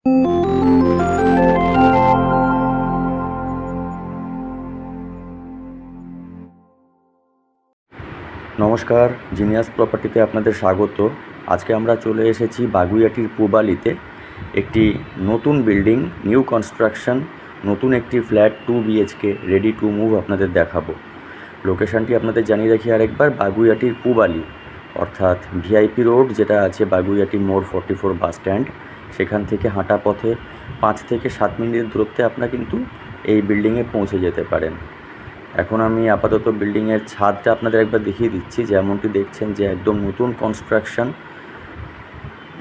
নমস্কার, জিনিয়াস প্রপার্টিতে আপনাদের স্বাগত। আজকে আমরা চলে এসেছি বাগুইআটির পূবালিতে একটি নতুন বিল্ডিং, নিউ কনস্ট্রাকশন, নতুন একটি flat 2 BHK ready to move আপনাদের দেখাবো। লোকেশানটি আপনাদের জানিয়ে রাখি আরেকবার, বাগুইআটির পূবালি অর্থাৎ ভিআইপি রোড যেটা আছে বাগুইআটি মোড় 44 বাস স্ট্যান্ড, সেখান থেকে হাঁটা পথে 5 থেকে 7 মিনিটের দূরত্বে আপনারা কিন্তু এই বিল্ডিংয়ে পৌঁছে যেতে পারেন। এখন আমি আপাতত বিল্ডিংয়ের ছাদটা আপনাদের একবার দেখিয়ে দিচ্ছি। যেমনটি দেখছেন যে একদম নতুন কনস্ট্রাকশন,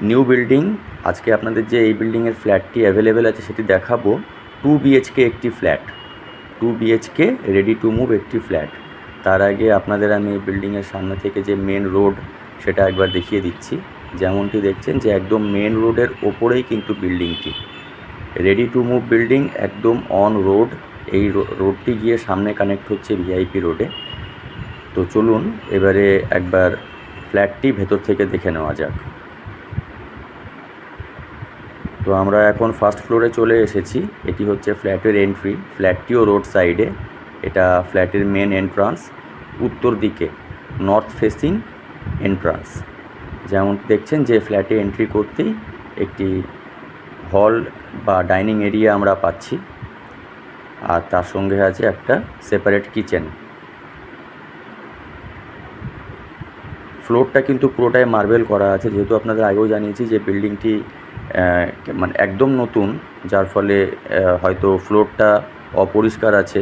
নিউ বিল্ডিং। আজকে আপনাদের যে এই বিল্ডিংয়ের ফ্ল্যাটটি অ্যাভেলেবেল আছে সেটি দেখাবো। 2 BHK একটি flat, 2 BHK ready to move একটি ফ্ল্যাট। তার আগে আপনাদের আমি এই বিল্ডিংয়ের সামনে থেকে যে মেন রোড সেটা একবার দেখিয়ে দিচ্ছি। যেমনটি দেখছেন যে একদম মেন রোডের ওপরেই কিন্তু বিল্ডিংটি, রেডি টু মুভ বিল্ডিং, একদম অন রোড। এই রোডটি গিয়ে সামনে কানেক্ট হচ্ছে ভিআইপি রোডে। তো চলুন এবারে একবার ফ্ল্যাটটি ভেতর থেকে দেখে নেওয়া যাক। তো আমরা এখন ফার্স্ট ফ্লোরে চলে এসেছি। এটি হচ্ছে ফ্ল্যাটের এন্ট্রি। ফ্ল্যাটটিও রোড সাইডে। এটা ফ্ল্যাটের মেন এন্ট্রান্স, উত্তর দিকে নর্থ ফেসিং এন্ট্রান্স। যেমন দেখছেন যে ফ্ল্যাটে এন্ট্রি করতেই একটি হল বা ডাইনিং এরিয়া আমরা পাচ্ছি, আর তার সঙ্গে আছে একটা সেপারেট কিচেন। ফ্লোরটা কিন্তু পুরোটাই মার্বেল করা আছে, যেহেতু আপনাদের আগেও জানিয়েছি যে বিল্ডিংটি মানে একদম নতুন, যার ফলে হয়তো ফ্লোরটা অপরিষ্কার আছে,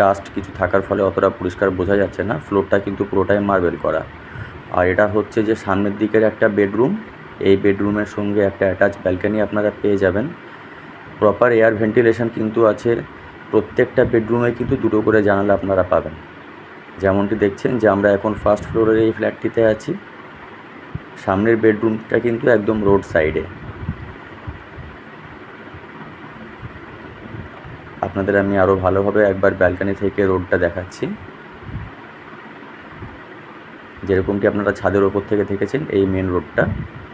ডাস্ট কিছু থাকার ফলে অতটা পরিষ্কার বোঝা যাচ্ছে না। ফ্লোরটা কিন্তু পুরোটাই মার্বেল করা। আর এটা হচ্ছে যে সামনের দিকের একটা বেডরুম। এই বেডরুমের সঙ্গে একটা অ্যাটাচ ব্যালকনি আপনারা পেয়ে যাবেন। প্রপার এয়ার ভেন্টিলেশন কিন্তু আছে। প্রত্যেকটা বেডরুমে কিন্তু দুটো করে জানালা আপনারা পাবেন। যেমনটি দেখছেন যে আমরা এখন ফার্স্ট ফ্লোরের এই ফ্ল্যাটটিতে আছি। সামনের বেডরুমটা কিন্তু একদম রোড সাইডে। আপনাদের আমি আরও ভালোভাবে একবার ব্যালকনি থেকে রোডটা দেখাচ্ছি। যেরকমটি আপনারা ছাদের ওপর থেকে দেখেছেন এই মেন রোডটা,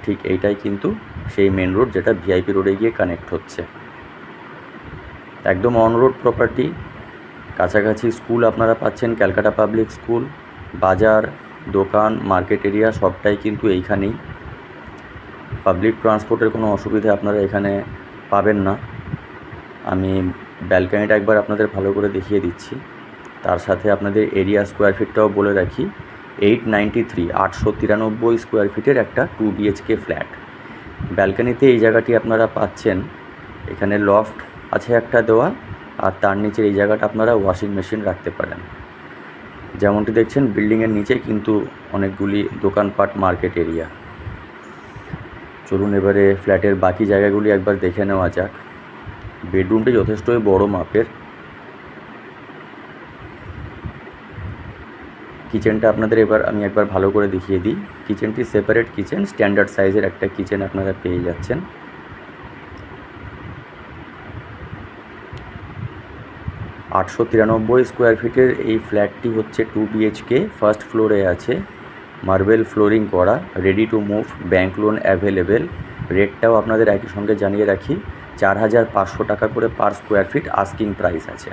ঠিক এইটাই কিন্তু সেই মেন রোড যেটা ভিআইপি রোডে গিয়ে কানেক্ট হচ্ছে। একদম অন রোড প্রপার্টি। কাছাকাছি স্কুল আপনারা পাচ্ছেন, ক্যালকাটা পাবলিক স্কুল, বাজার, দোকান, মার্কেট এরিয়া সবটাই কিন্তু এইখানেই। পাবলিক ট্রান্সপোর্টের কোনো অসুবিধা আপনারা এখানে পাবেন না। আমি ব্যালকনিটা একবার আপনাদের ভালো করে দেখিয়ে দিচ্ছি। তার সাথে আপনাদের এরিয়া স্কোয়ার ফিটটাও বলে রাখি, 893 স্কোয়ার ফিটের একটা 2 BHK ফ্ল্যাট। ব্যালকনিতে এই জায়গাটি আপনারা পাচ্ছেন। এখানে লফট আছে একটা দেওয়া, আর তার নিচে এই জায়গাটা আপনারা ওয়াশিং মেশিন রাখতে পারেন। যেমনটি দেখছেন বিল্ডিংয়ের নিচে কিন্তু অনেকগুলি দোকানপাট, মার্কেট এরিয়া। চলুন এবারে ফ্ল্যাটের বাকি জায়গাগুলি একবার দেখে নেওয়া যাক। বেডরুমটি যথেষ্টই বড় মাপের। কিচেনটা আপনাদের এবার আমি একবার ভালো করে দেখিয়ে দিই। কিচেনটি সেপারেট কিচেন, স্ট্যান্ডার্ড সাইজের একটা কিচেন আপনারা পেয়ে যাচ্ছেন। 893 স্কোয়ার ফিটের এই ফ্ল্যাটটি হচ্ছে 2 BHK, ফার্স্ট ফ্লোরে আছে, মার্বেল ফ্লোরিং করা, ready to move, bank loan available. রেটটাও আপনাদের একই সঙ্গে জানিয়ে রাখি, 4500 টাকা করে per square feet asking price আছে।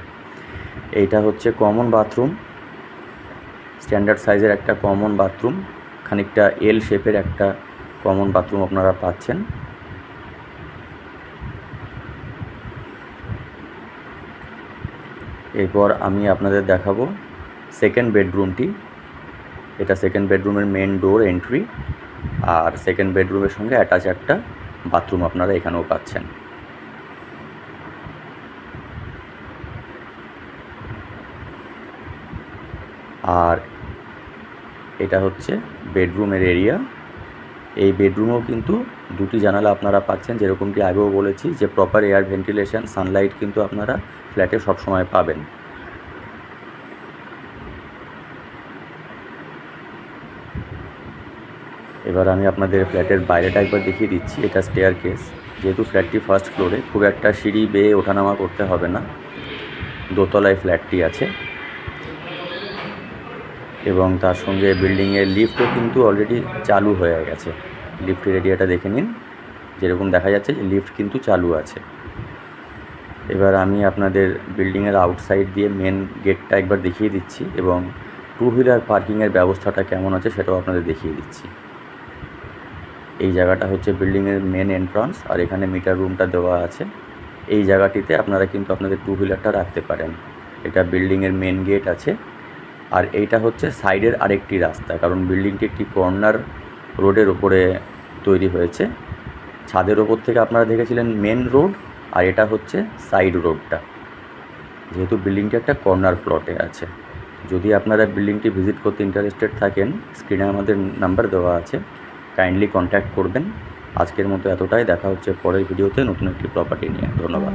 এইটা হচ্ছে কমন বাথরুম, স্ট্যান্ডার্ড সাইজের একটা কমন বাথরুম, খানিকটা এল শেপের একটা কমন বাথরুম আপনারা পাচ্ছেন। এরপর আমি আপনাদের দেখাবো সেকেন্ড বেডরুমটি। এটা সেকেন্ড বেডরুমের মেন ডোর এন্ট্রি, আর সেকেন্ড বেডরুমের সঙ্গে অ্যাটাচ একটা বাথরুম আপনারা এখানেও পাচ্ছেন। আর এটা হচ্ছে বেডরুমের এরিয়া। এই বেডরুমেও কিন্তু দুটি জানালা আপনারা পাচ্ছেন। যেরকমটি আগেও বলেছি যে প্রপার এয়ার ভেন্টিলেশন, সানলাইট কিন্তু আপনারা ফ্ল্যাটে সবসময় পাবেন। এবার আমি আপনাদের ফ্ল্যাটের বাইরেটা একবার দেখিয়ে দিচ্ছি। এটা স্টেয়ার কেস। যেহেতু ফ্ল্যাটটি ফার্স্ট ফ্লোরে, খুব একটা সিঁড়ি বেয়ে ওঠানামা করতে হবে না। দোতলায় ফ্ল্যাটটি আছে, এবং তার সঙ্গে বিল্ডিংয়ের লিফটও কিন্তু অলরেডি চালু হয়ে গেছে। লিফটের এরিয়াটা দেখে নিন। যেরকম দেখা যাচ্ছে যে লিফট কিন্তু চালু আছে। এবার আমি আপনাদের বিল্ডিংয়ের আউটসাইড দিয়ে মেন গেটটা একবার দেখিয়ে দিচ্ছি এবং টু হুইলার পার্কিংয়ের ব্যবস্থাটা কেমন আছে সেটাও আপনাদের দেখিয়ে দিচ্ছি। এই জায়গাটা হচ্ছে বিল্ডিংয়ের মেন এন্ট্রান্স, আর এখানে মিটার রুমটা দেওয়া আছে। এই জায়গাটিতে আপনারা কিন্তু আপনাদের টু হুইলারটা রাখতে পারেন। এটা বিল্ডিংয়ের মেন গেট আছে, আর এইটা হচ্ছে সাইডের আরেকটি রাস্তা, কারণ বিল্ডিংটি একটি কর্নার রোডের ওপরে তৈরি হয়েছে। ছাদের ওপর থেকে আপনারা দেখেছিলেন মেন রোড, আর এটা হচ্ছে সাইড রোডটা, যেহেতু বিল্ডিংটি একটা কর্নার প্লটে আছে। যদি আপনারা বিল্ডিংটি ভিজিট করতে ইন্টারেস্টেড থাকেন, স্ক্রিনে আমাদের নাম্বার দেওয়া আছে, কাইন্ডলি কন্ট্যাক্ট করবেন। আজকের মতো এতটাই, দেখা হচ্ছে পরের ভিডিওতে নতুন একটি প্রপার্টি নিয়ে। ধন্যবাদ।